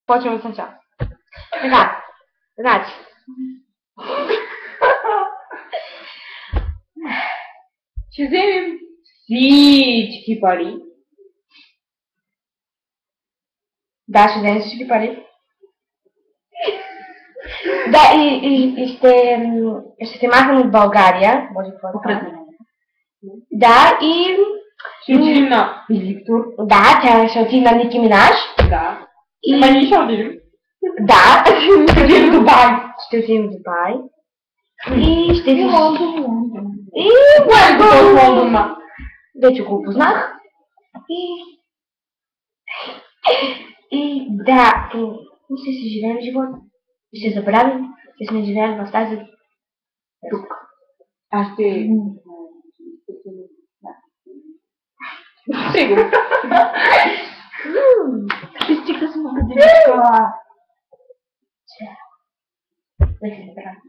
Почваме от начало. Така, значи. Ще вземем всички пари. Да, ще вземем всички пари. Да, и ще се махнем от България. Може какво да. Да, и... Ще отидем на Виктор. Да, тя ще отиде на Ники Минаж. Да. Ама ние ще отидем. Да. Ще отидем в Дубай. Ще отидем в Дубай. И ще ви... И... Кое е това в Лондона? Вече го опознах. И да, ще си живеем живота. Ще забравим, че сме живеели в тази тук. Аз ще... Сигурно. Стига съм в градиничка. Ще се забравим.